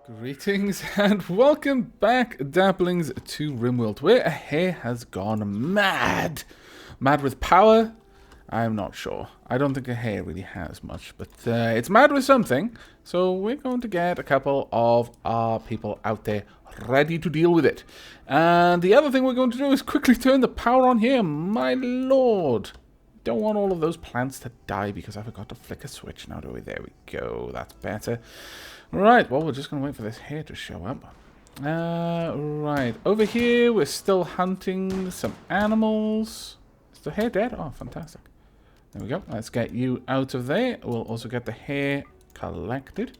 Greetings and welcome back, Dabblings, to Rimworld, where a hare has gone mad. Mad with power? I'm not sure. I don't think a hare really has much, but it's mad with something. So we're going to get a couple of our people out there ready to deal with it. And the other thing we're going to do is quickly turn the power on here, my lord. Don't want all of those plants to die because I forgot to flick a switch. Now do we? There we go. That's better. Right, well, we're just going to wait for this hare to show up. Right, over here we're still hunting some animals. Is the hare dead? Oh, fantastic. There we go. Let's get you out of there. We'll also get the hare collected.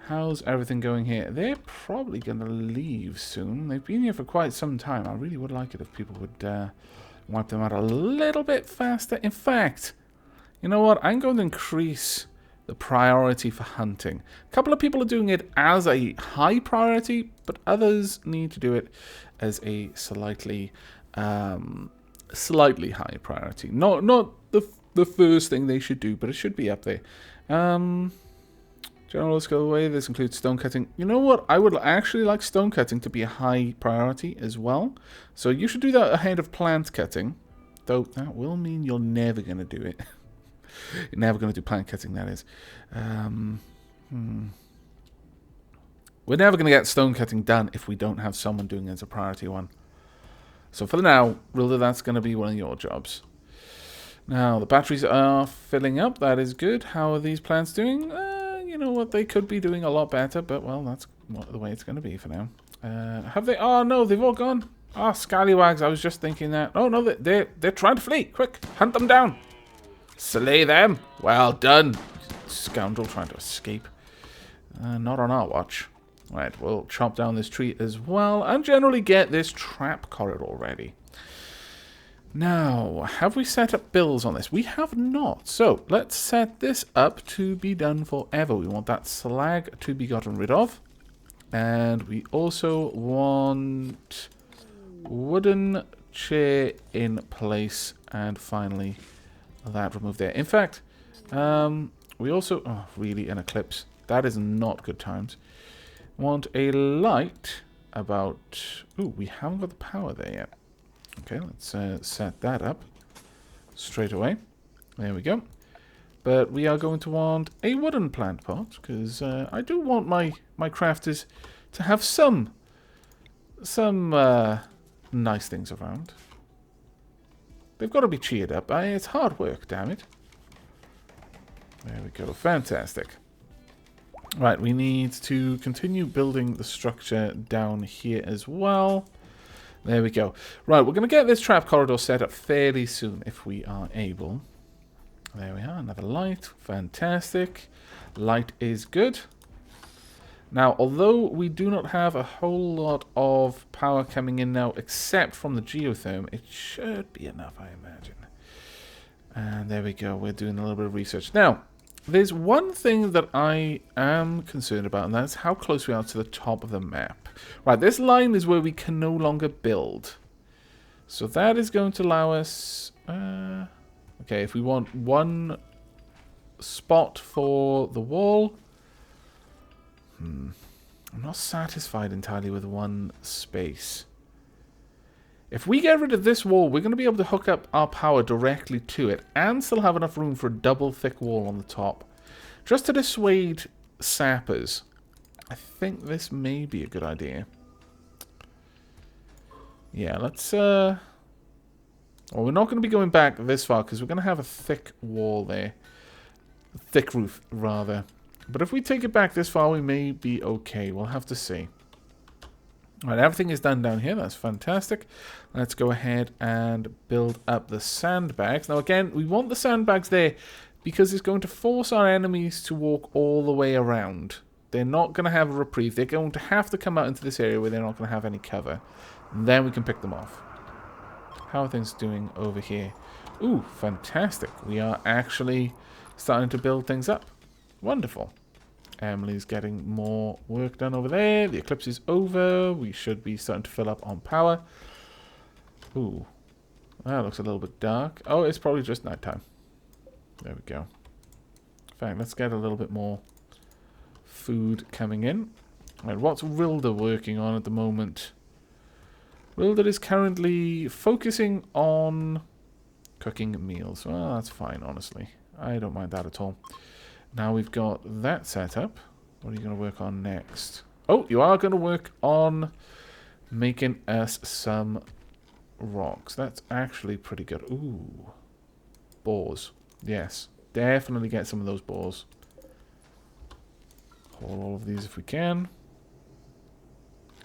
How's everything going here? They're probably going to leave soon. They've been here for quite some time. I really would like it if people would wipe them out a little bit faster. In fact, you know what? I'm going to increase the priority for hunting. A couple of people are doing it as a high priority, but others need to do it as a slightly high priority. Not the first thing they should do, but it should be up there. General, let's go away. This includes stone cutting. You know what? I would actually like stone cutting to be a high priority as well. So you should do that ahead of plant cutting. Though that will mean you're never going to do it. You're never going to do plant cutting, that is. We're never going to get stone cutting done if we don't have someone doing it as a priority one. So for now, Rilda, that's going to be one of your jobs. Now, the batteries are filling up. That is good. How are these plants doing? You know what? They could be doing a lot better, but, well, that's the way it's going to be for now. Have they? Oh, no, they've all gone. Ah, scallywags. I was just thinking that. Oh, no, they're trying to flee. Quick, hunt them down. Slay them. Well done. Scoundrel trying to escape. Not on our watch. Right, we'll chop down this tree as well and generally get this trap corridor ready. Now, have we set up builds on this? We have not. So, let's set this up to be done forever. We want that slag to be gotten rid of. And we also want wooden chair in place. And finally, that removed there. In fact, we also... Oh, really, an eclipse. That is not good times. Want a light about... Ooh, we haven't got the power there yet. Okay, let's set that up straight away. There we go. But we are going to want a wooden plant pot, because I do want my crafters to have some nice things around. They've got to be cheered up. It's hard work, damn it. There we go. Fantastic. Right, we need to continue building the structure down here as well. There we go. Right, we're going to get this trap corridor set up fairly soon if we are able. There we are. Another light. Fantastic. Light is good. Now, although we do not have a whole lot of power coming in now, except from the geothermal, it should be enough, I imagine. And there we go. We're doing a little bit of research. Now, there's one thing that I am concerned about, and that's how close we are to the top of the map. Right, this line is where we can no longer build. So that is going to allow us... okay, if we want one spot for the wall... I'm not satisfied entirely with one space. If we get rid of this wall, we're going to be able to hook up our power directly to it and still have enough room for a double thick wall on the top. Just to dissuade sappers, I think this may be a good idea. Yeah, let's... Well, we're not going to be going back this far because we're going to have a thick wall there. A thick roof, rather. But if we take it back this far, we may be okay. We'll have to see. Right, everything is done down here. That's fantastic. Let's go ahead and build up the sandbags. Now, again, we want the sandbags there because it's going to force our enemies to walk all the way around. They're not going to have a reprieve. They're going to have to come out into this area where they're not going to have any cover. And then we can pick them off. How are things doing over here? Ooh, fantastic. We are actually starting to build things up. Wonderful. Emily's getting more work done over there. The eclipse is over. We should be starting to fill up on power. Ooh. That looks a little bit dark. Oh, it's probably just nighttime. There we go. In fact, let's get a little bit more food coming in. Right, what's Rilder working on at the moment? Rilder is currently focusing on cooking meals. Well, that's fine, honestly. I don't mind that at all. Now we've got that set up. What are you going to work on next? Oh, you are going to work on making us some rocks. That's actually pretty good. Ooh. Boars. Yes. Definitely get some of those boars. Haul all of these if we can.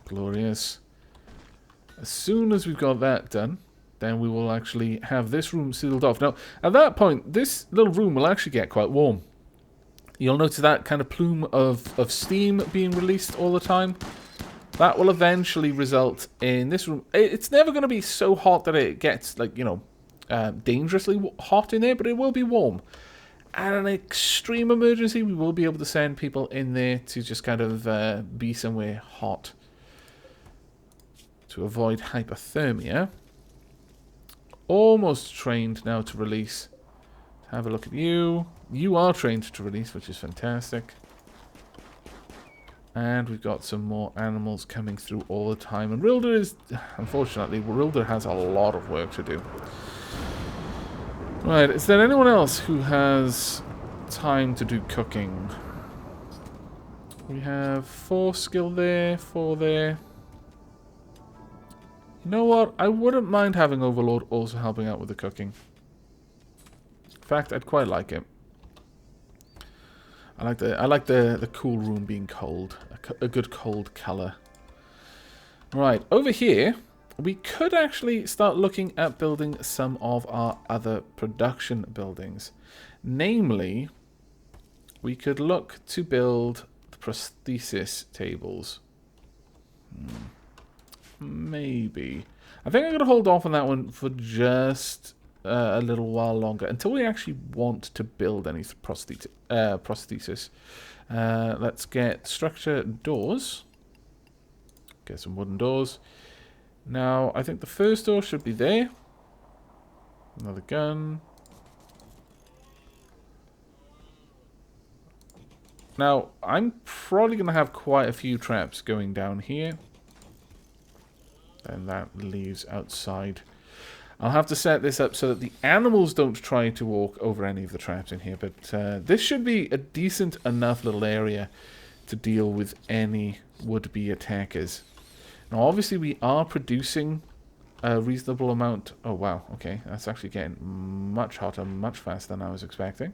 Glorious. As soon as we've got that done, then we will actually have this room sealed off. Now, at that point, this little room will actually get quite warm. You'll notice that kind of plume of steam being released all the time. That will eventually result in this room. It's never going to be so hot that it gets, like, you know, dangerously hot in there, but it will be warm. At an extreme emergency, we will be able to send people in there to just kind of be somewhere hot to avoid hypothermia. Almost trained now to release. Have a look at you. You are trained to release, which is fantastic. And we've got some more animals coming through all the time. And Rilder is, unfortunately, Rilder has a lot of work to do. Right, is there anyone else who has time to do cooking? We have 4 skill there, 4 there. You know what? I wouldn't mind having Overlord also helping out with the cooking. In fact, I'd quite like it. I like the cool room being cold. A good cold color. Right, over here, we could actually start looking at building some of our other production buildings. Namely, we could look to build the prosthesis tables. Maybe. I think I'm going to hold off on that one for just a little while longer, until we actually want to build any prosthesis. Let's get structure doors. Get some wooden doors. Now, I think the first door should be there. Another gun. Now, I'm probably going to have quite a few traps going down here. And that leaves outside. I'll have to set this up so that the animals don't try to walk over any of the traps in here. But this should be a decent enough little area to deal with any would-be attackers. Now, obviously, we are producing a reasonable amount. Oh, wow. Okay, that's actually getting much hotter, much faster than I was expecting.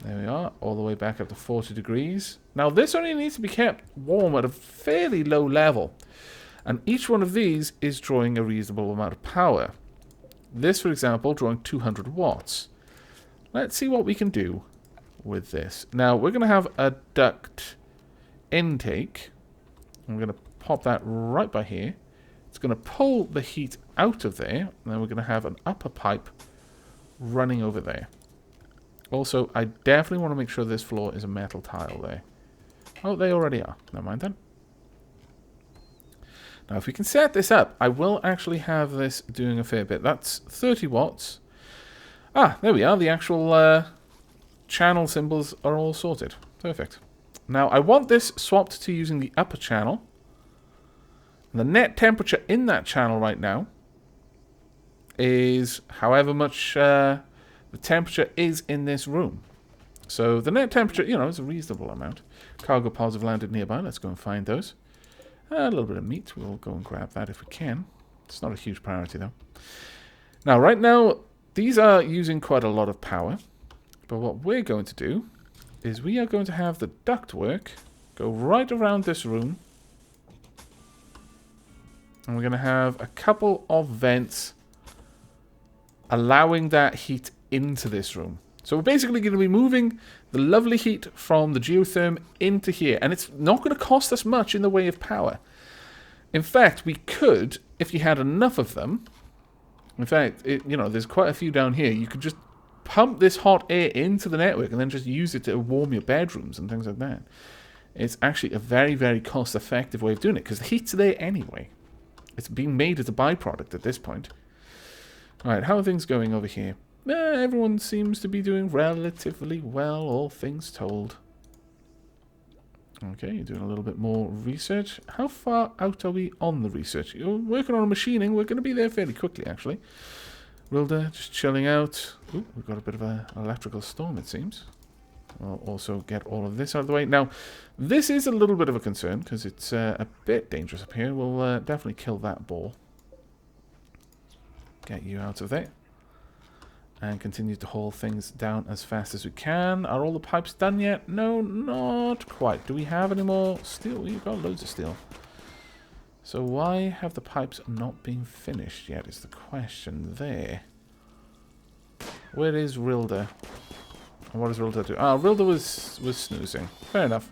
There we are, all the way back up to 40 degrees. Now, this only needs to be kept warm at a fairly low level. And each one of these is drawing a reasonable amount of power. This, for example, drawing 200 watts. Let's see what we can do with this. Now, we're going to have a duct intake. I'm going to pop that right by here. It's going to pull the heat out of there. And then we're going to have an upper pipe running over there. Also, I definitely want to make sure this floor is a metal tile there. Oh, they already are. Never mind then. Now, if we can set this up, I will actually have this doing a fair bit. That's 30 watts. Ah, there we are. The actual channel symbols are all sorted. Perfect. Now, I want this swapped to using the upper channel. The net temperature in that channel right now is however much the temperature is in this room. So the net temperature, you know, is a reasonable amount. Cargo pods have landed nearby. Let's go and find those. A little bit of meat. We'll go and grab that if we can. It's not a huge priority, though. Now, right now, these are using quite a lot of power. But what we're going to do is we are going to have the ductwork go right around this room. And we're going to have a couple of vents allowing that heat into this room. So we're basically going to be moving the lovely heat from the geotherm into here. And it's not going to cost us much in the way of power. In fact, we could, if you had enough of them. In fact, you know, there's quite a few down here. You could just pump this hot air into the network and then just use it to warm your bedrooms and things like that. It's actually a very, very cost-effective way of doing it because the heat's there anyway. It's being made as a byproduct at this point. Alright, how are things going over here? Everyone seems to be doing relatively well, all things told. Okay, you're doing a little bit more research. How far out are we on the research? You're working on machining. We're going to be there fairly quickly, actually. Rilda, just chilling out. Ooh, we've got a bit of an electrical storm, it seems. I'll also get all of this out of the way. Now, this is a little bit of a concern, because it's a bit dangerous up here. We'll definitely kill that ball. Get you out of there. And continue to haul things down as fast as we can. Are all the pipes done yet? No, not quite. Do we have any more steel? We've got loads of steel. So why have the pipes not been finished yet is the question there. Where is Rilda? And what does Rilda do? Ah, Rilda was snoozing. Fair enough.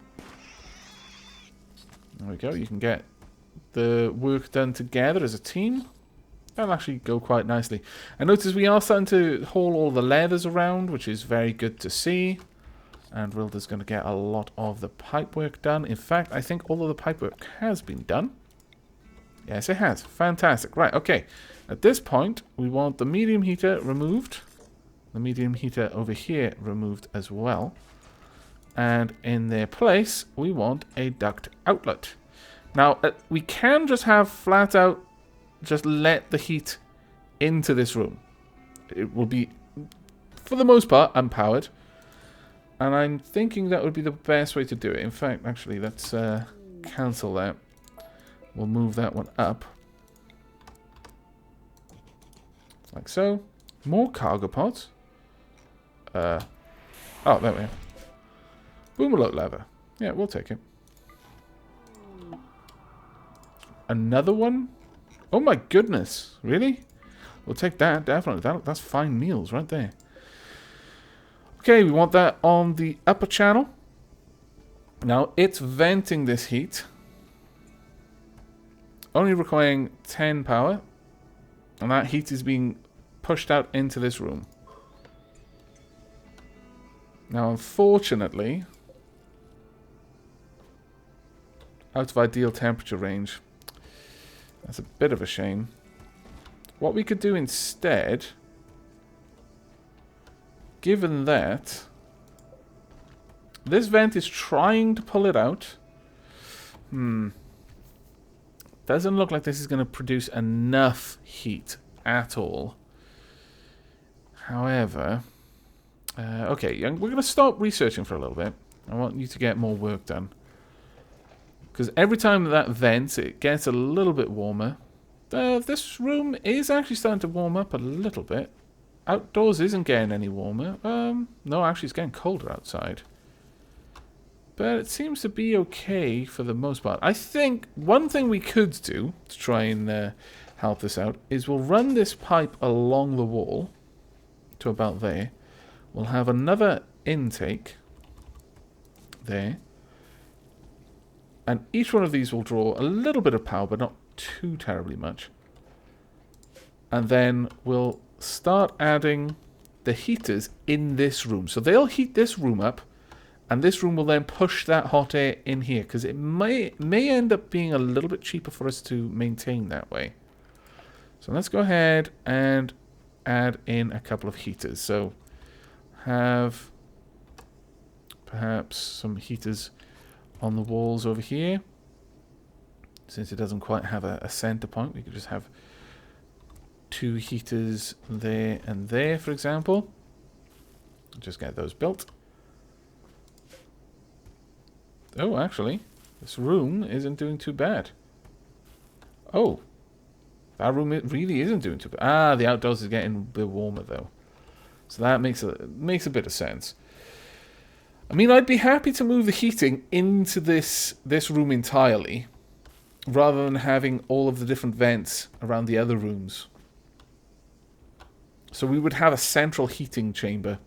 There we go. You can get the work done together as a team. That'll actually go quite nicely. I notice we are starting to haul all the leathers around, which is very good to see. And Rilda's going to get a lot of the pipework done. In fact, I think all of the pipework has been done. Yes, it has. Fantastic. Right, okay. At this point, we want the medium heater removed. The medium heater over here removed as well. And in their place, we want a duct outlet. Now, we can just have flat out just let the heat into this room. It will be, for the most part, unpowered. And I'm thinking that would be the best way to do it. In fact, actually, let's cancel that. We'll move that one up. Like so. More cargo pods. Oh, there we are. Boomerload lever. Yeah, we'll take it. Another one? Oh my goodness. Really? We'll take that, definitely. That's fine meals right there. Okay, we want that on the upper channel. Now, it's venting this heat. Only requiring 10 power. And that heat is being pushed out into this room. Now, unfortunately, out of ideal temperature range. That's a bit of a shame. What we could do instead, given that this vent is trying to pull it out. Doesn't look like this is going to produce enough heat at all. However, okay, we're going to stop researching for a little bit. I want you to get more work done. Because every time that vents, it gets a little bit warmer. This room is actually starting to warm up a little bit. Outdoors isn't getting any warmer. No, actually it's getting colder outside. But it seems to be okay for the most part. I think one thing we could do to try and help this out is we'll run this pipe along the wall to about there. We'll have another intake there. And each one of these will draw a little bit of power, but not too terribly much. And then we'll start adding the heaters in this room. So they'll heat this room up, and this room will then push that hot air in here, because it may end up being a little bit cheaper for us to maintain that way. So let's go ahead and add in a couple of heaters. So have perhaps some heaters on the walls over here. Since it doesn't quite have a center point, we could just have 2 heaters there and there, for example. Just get those built. Oh, actually, this room isn't doing too bad. Oh, that room really isn't doing too bad. Ah, the outdoors is getting a bit warmer though, so that makes a bit of sense. I mean, I'd be happy to move the heating into this room entirely, rather than having all of the different vents around the other rooms. So we would have a central heating chamber.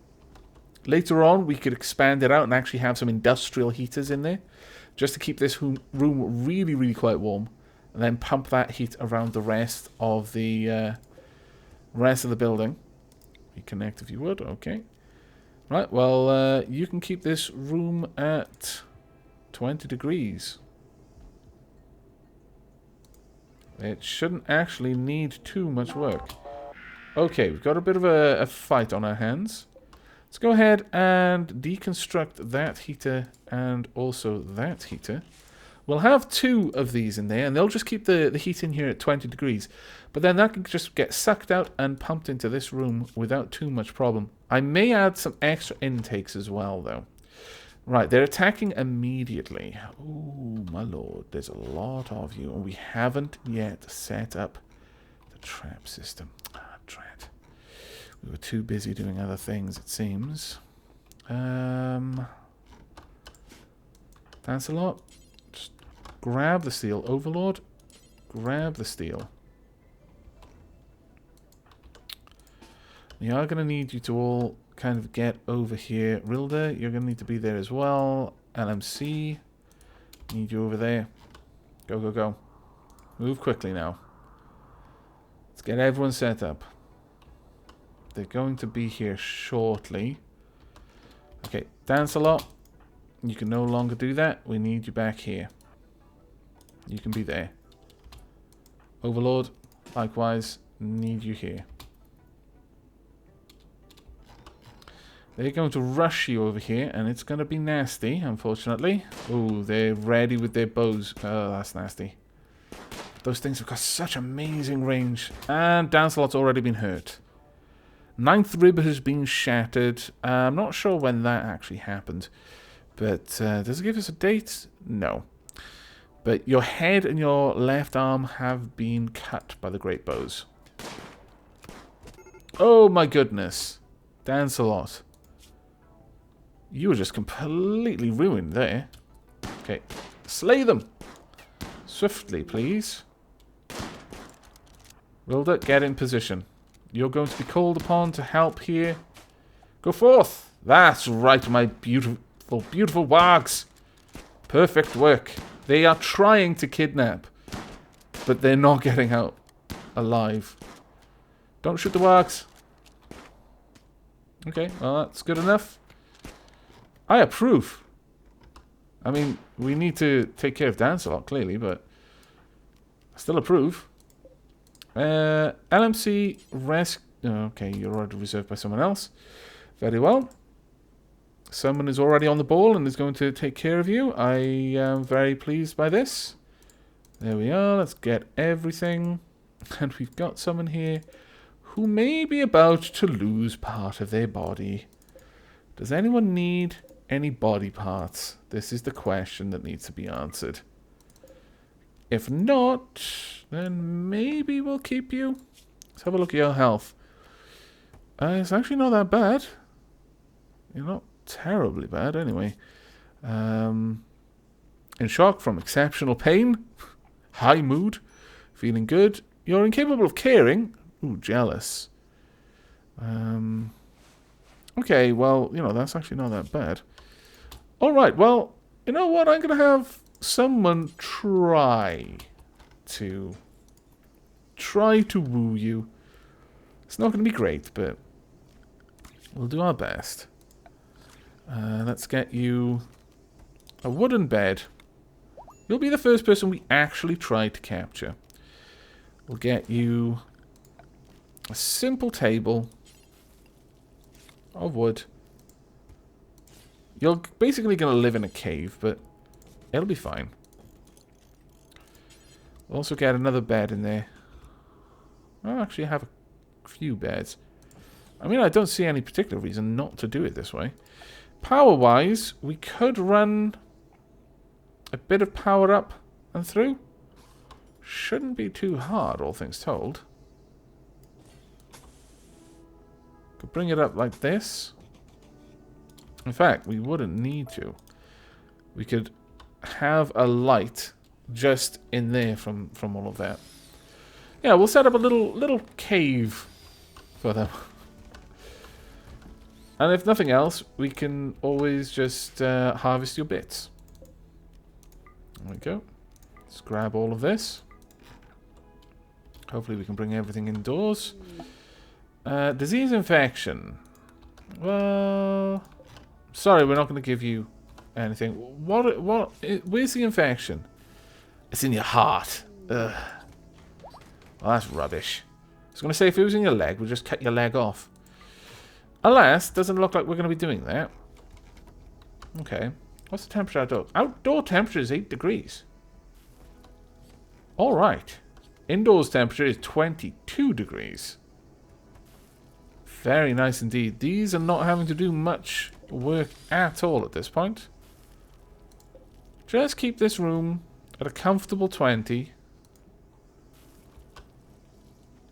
Later on, we could expand it out and actually have some industrial heaters in there, just to keep this room really, really quite warm, and then pump that heat around the rest of the building. Reconnect if you would. Okay. Right, well, you can keep this room at 20 degrees. It shouldn't actually need too much work. Okay, we've got a bit of a fight on our hands. Let's go ahead and deconstruct that heater and also that heater. We'll have 2 of these in there, and they'll just keep the heat in here at 20 degrees. But then that can just get sucked out and pumped into this room without too much problem. I may add some extra intakes as well, though. Right, they're attacking immediately. Oh, my lord, there's a lot of you. And we haven't yet set up the trap system. Ah, drat. We were too busy doing other things, it seems. That's a lot. Just grab the steel. Overlord, grab the steel. We are going to need you to all kind of get over here. Rilda, you're going to need to be there as well. LMC, need you over there. Go, go, go. Move quickly now. Let's get everyone set up. They're going to be here shortly. Okay, dance a lot. You can no longer do that. We need you back here. You can be there. Overlord, likewise, need you here. They're going to rush you over here, and it's going to be nasty, unfortunately. Oh, they're ready with their bows. Oh, that's nasty. Those things have got such amazing range. And Dancelot's already been hurt. 9th rib has been shattered. I'm not sure when that actually happened. But does it give us a date? No. But your head and your left arm have been cut by the great bows. Oh my goodness. Dancelot. You were just completely ruined there. Okay. Slay them. Swiftly, please. Wilder, get in position. You're going to be called upon to help here. Go forth. That's right, my beautiful, beautiful wargs. Perfect work. They are trying to kidnap, but they're not getting out alive. Don't shoot the wargs. Okay, well, that's good enough. I approve. I mean, we need to take care of Dancelot, clearly, but I still approve. LMC rescue. Okay, you're already reserved by someone else. Very well. Someone is already on the ball and is going to take care of you. I am very pleased by this. There we are. Let's get everything. And we've got someone here who may be about to lose part of their body. Does anyone need any body parts? This is the question that needs to be answered. If not, then maybe we'll keep you. Let's have a look at your health. It's actually not that bad. You're not terribly bad, anyway. In shock from exceptional pain. High mood. Feeling good. You're incapable of caring. Ooh, jealous. Okay, well, you know, that's actually not that bad. Alright, well, you know what? I'm going to have someone try to woo you. It's not going to be great, but we'll do our best. Let's get you a wooden bed. You'll be the first person we actually try to capture. We'll get you a simple table of wood. You're basically going to live in a cave, but it'll be fine. We'll also get another bed in there. I'll actually have a few beds. I mean, I don't see any particular reason not to do it this way. Power-wise, we could run a bit of power up and through. Shouldn't be too hard, all things told. Could bring it up like this. In fact, we wouldn't need to. We could have a light just in there from all of that. Yeah, we'll set up a little cave for them. And if nothing else, we can always just harvest your bits. There we go. Let's grab all of this. Hopefully we can bring everything indoors. Disease infection. Well, sorry, we're not going to give you anything. Where's the infection? It's in your heart. Ugh. Well, that's rubbish. I was going to say, if it was in your leg, we'll just cut your leg off. Alas, doesn't look like we're going to be doing that. Okay. What's the temperature outdoor? Outdoor temperature is 8 degrees. Alright. Indoors temperature is 22 degrees. Very nice indeed. These are not having to do much work at all at this point. Just keep this room at a comfortable 20.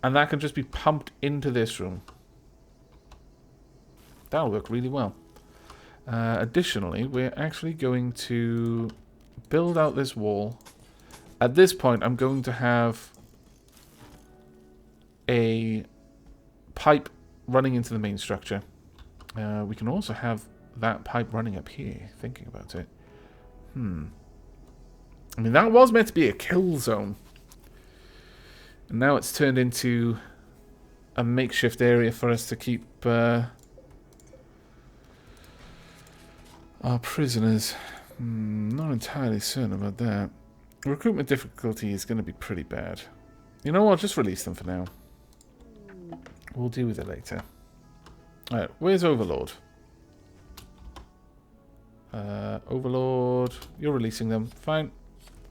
And that can just be pumped into this room. That'll work really well. Additionally, we're actually going to build out this wall. At this point, I'm going to have a pipe running into the main structure. We can also have that pipe running up here, thinking about it. I mean, that was meant to be a kill zone. And now it's turned into a makeshift area for us to keep our prisoners. Not entirely certain about that. Recruitment difficulty is going to be pretty bad. You know what? Just release them for now. We'll deal with it later. Alright, where's Overlord? Overlord, you're releasing them. Fine.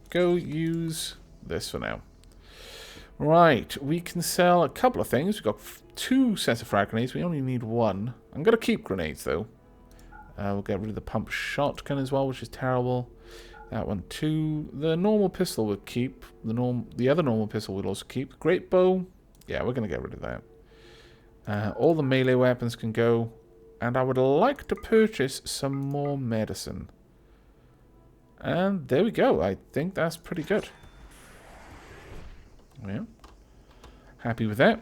Go use this for now. Right, we can sell a couple of things. We've got 2 sets of frag grenades. We only need 1. I'm going to keep grenades, though. We'll get rid of the pump shotgun as well, which is terrible. That one too. The normal pistol we'll keep. The other normal pistol we'll also keep. Great bow. Yeah, we're going to get rid of that. All the melee weapons can go. And I would like to purchase some more medicine. And there we go. I think that's pretty good. Yeah. Happy with that.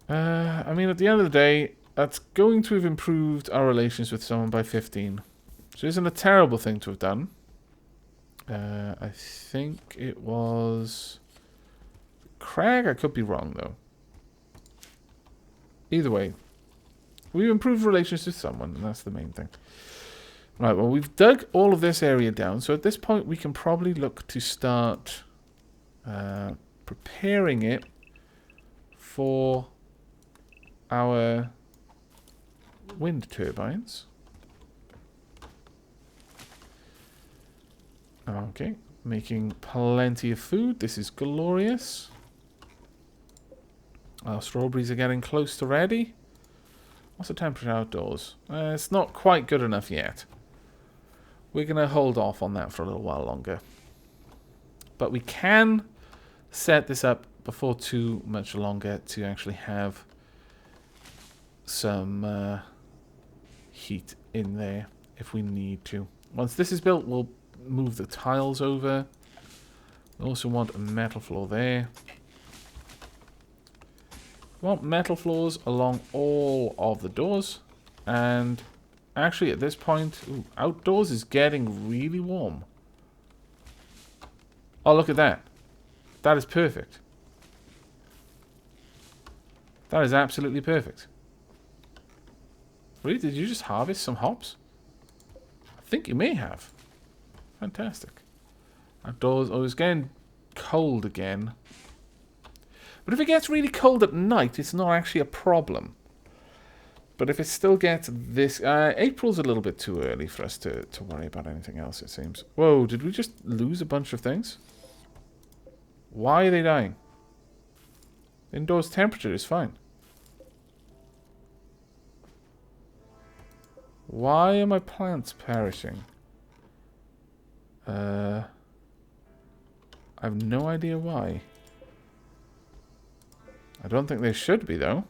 I mean, at the end of the day, that's going to have improved our relations with someone by 15. So it isn't a terrible thing to have done. I think it was Crag. I could be wrong, though. Either way, we've improved relations with someone, and that's the main thing. Right, well, we've dug all of this area down, so at this point we can probably look to start preparing it for our wind turbines. Okay, making plenty of food. This is glorious. Our strawberries are getting close to ready. What's the temperature outdoors? It's not quite good enough yet. We're going to hold off on that for a little while longer. But we can set this up before too much longer to actually have some heat in there if we need to. Once this is built, we'll move the tiles over. We also want a metal floor there. We want metal floors along all of the doors. And actually at this point, outdoors is getting really warm. Oh, look at that. That is perfect. That is absolutely perfect. Really? Did you just harvest some hops? I think you may have. Fantastic. Outdoors, oh, it's getting cold again. But if it gets really cold at night, it's not actually a problem. But if it still gets this... April's a little bit too early for us to worry about anything else, it seems. Whoa, did we just lose a bunch of things? Why are they dying? Indoors temperature is fine. Why are my plants perishing? I have no idea why. I don't think they should be, though.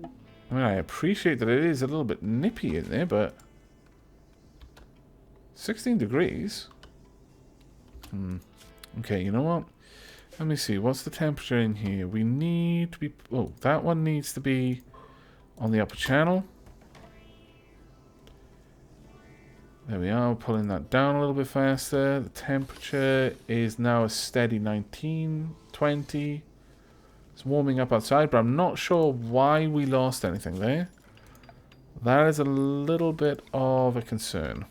I mean, I appreciate that it is a little bit nippy in there, but... 16 degrees? Okay, you know what? Let me see. What's the temperature in here? We need to be... Oh, that one needs to be on the upper channel. There we are. We're pulling that down a little bit faster. The temperature is now a steady 19, 20. It's warming up outside, but I'm not sure why we lost anything there. That is a little bit of a concern.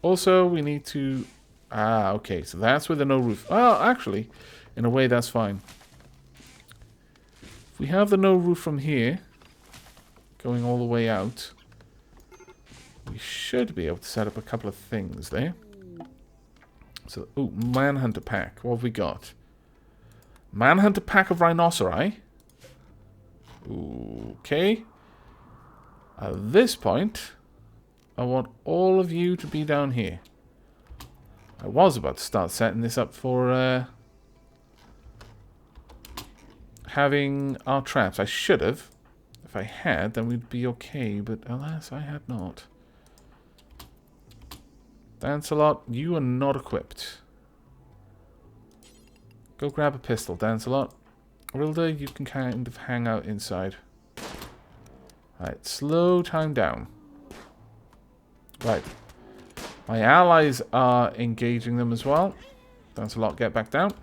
Also, we need to... Ah, okay. So that's with the no roof. Oh, actually, in a way, that's fine. we have the no roof from here, going all the way out, we should be able to set up a couple of things there. So, ooh, Manhunter Pack. What have we got? Manhunter Pack of Rhinoceri. Okay. At this point, I want all of you to be down here. I was about to start setting this up for having our traps. I should have. If I had, then we'd be okay, but alas, I had not. Dancelot, you are not equipped. Go grab a pistol, Dancelot. Rilda, you can kind of hang out inside. Right, slow time down. Right. My allies are engaging them as well. Dancelot, get back down.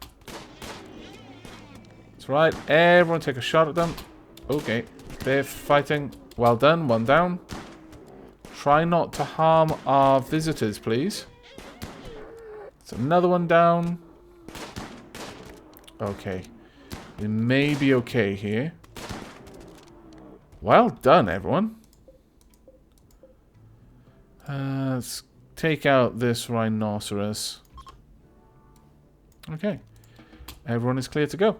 That's right, everyone take a shot at them. Okay, they're fighting. Well done, one down. Try not to harm our visitors, please. It's another one down. Okay. We may be okay here. Well done, everyone. Let's take out this rhinoceros. Okay. Everyone is clear to go.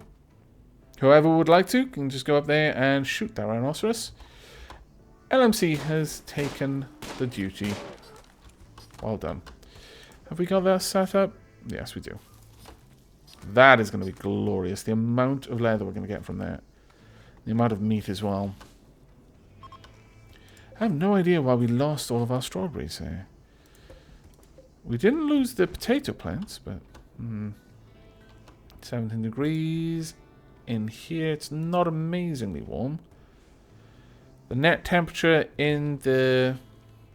Whoever would like to can just go up there and shoot that rhinoceros. LMC has taken the duty. Well done. Have we got that set up? Yes, we do. That is going to be glorious. The amount of leather we're going to get from that. The amount of meat as well. I have no idea why we lost all of our strawberries here. We didn't lose the potato plants, but... 17 degrees. In here, it's not amazingly warm. The net temperature in the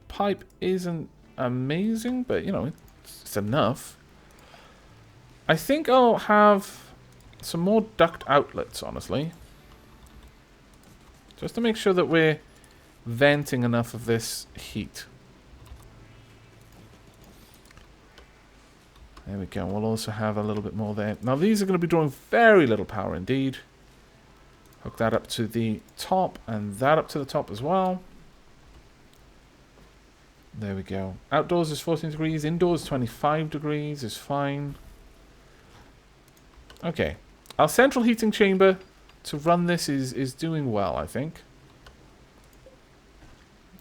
pipe isn't amazing, but, you know, it's enough. I think I'll have some more duct outlets, honestly. Just to make sure that we're venting enough of this heat. There we go. We'll also have a little bit more there. Now, these are going to be drawing very little power indeed. Hook that up to the top and that up to the top as well. There we go. Outdoors is 14 degrees. Indoors 25 degrees is fine. Okay. Our central heating chamber to run this is doing well, I think.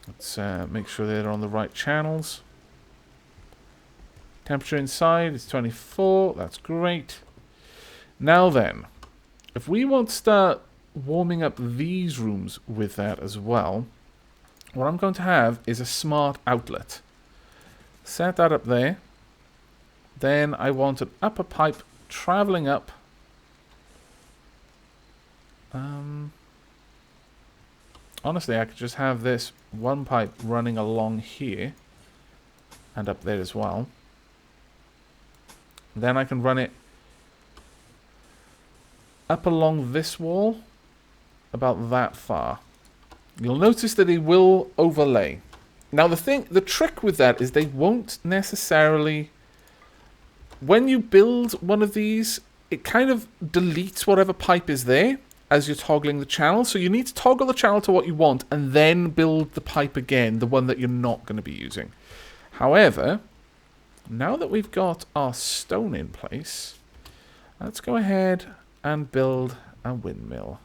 Let's make sure they're on the right channels. Temperature inside is 24. That's great. Now then, if we want to start warming up these rooms with that as well, what I'm going to have is a smart outlet. Set that up there. Then I want an upper pipe traveling up. Honestly, I could just have this one pipe running along here and up there as well. Then I can run it up along this wall about that far. You'll notice that it will overlay. Now the trick with that is they won't necessarily... When you build one of these, it kind of deletes whatever pipe is there as you're toggling the channel. So you need to toggle the channel to what you want and then build the pipe again, the one that you're not going to be using. However, now that we've got our stone in place, let's go ahead and build a windmill.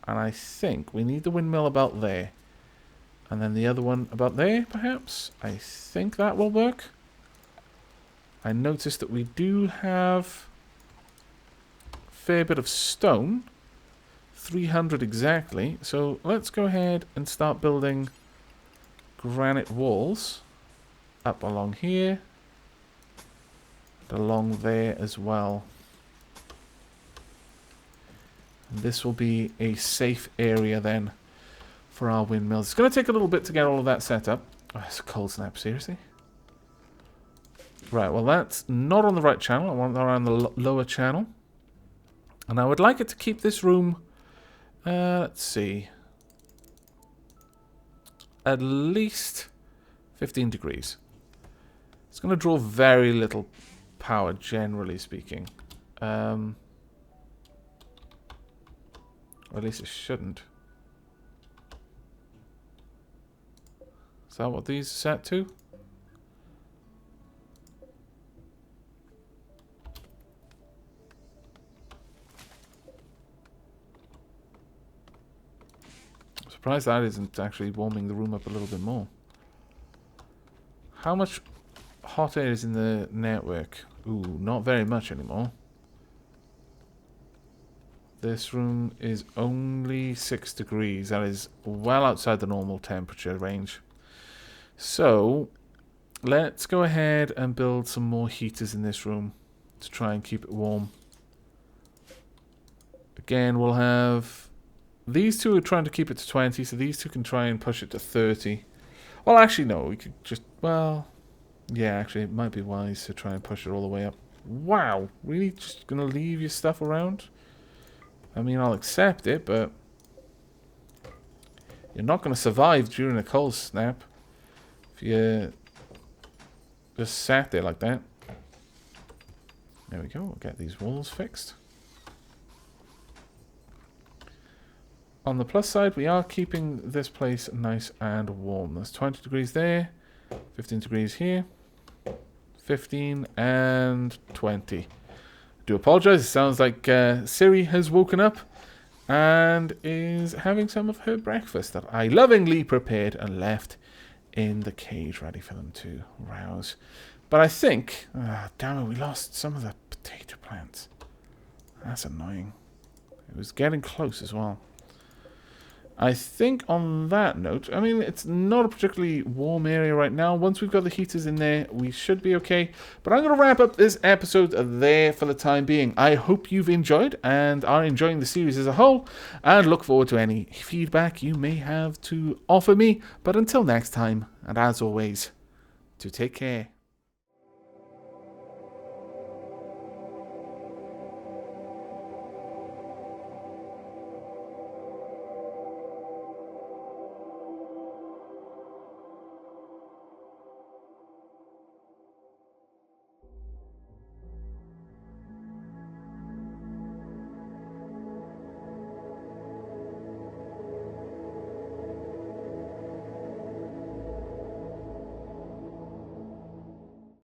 And I think we need the windmill about there. And then the other one about there, perhaps? I think that will work. I noticed that we do have a fair bit of stone. 300 exactly. So let's go ahead and start building granite walls up along here. And along there as well. And this will be a safe area then for our windmills. It's going to take a little bit to get all of that set up. Oh, it's a cold snap, seriously? Right, well that's not on the right channel. I want that around the lower channel. And I would like it to keep this room, let's see, at least 15 degrees. It's going to draw very little power, generally speaking. Or at least it shouldn't. Is that what these are set to? I'm surprised that isn't actually warming the room up a little bit more. How much hot air is in the network? Ooh, not very much anymore. This room is only 6 degrees. That is well outside the normal temperature range. So, let's go ahead and build some more heaters in this room to try and keep it warm. Again, we'll have... These two are trying to keep it to 20, so these two can try and push it to 30. Well, actually, no. We could just... Well... Yeah, actually, it might be wise to try and push it all the way up. Wow! Really just gonna leave your stuff around? I mean, I'll accept it, but you're not going to survive during a cold snap if you just sat there like that. There we go. We'll get these walls fixed. On the plus side, we are keeping this place nice and warm. There's 20 degrees there, 15 degrees here, 15 and 20. Do apologize. It sounds like Siri has woken up and is having some of her breakfast that I lovingly prepared and left in the cage ready for them to rouse. But I think, damn it, we lost some of the potato plants. That's annoying. It was getting close as well. I think on that note, I mean, it's not a particularly warm area right now. Once we've got the heaters in there, we should be okay. But I'm going to wrap up this episode there for the time being. I hope you've enjoyed and are enjoying the series as a whole, and look forward to any feedback you may have to offer me. But until next time, and as always, to take care.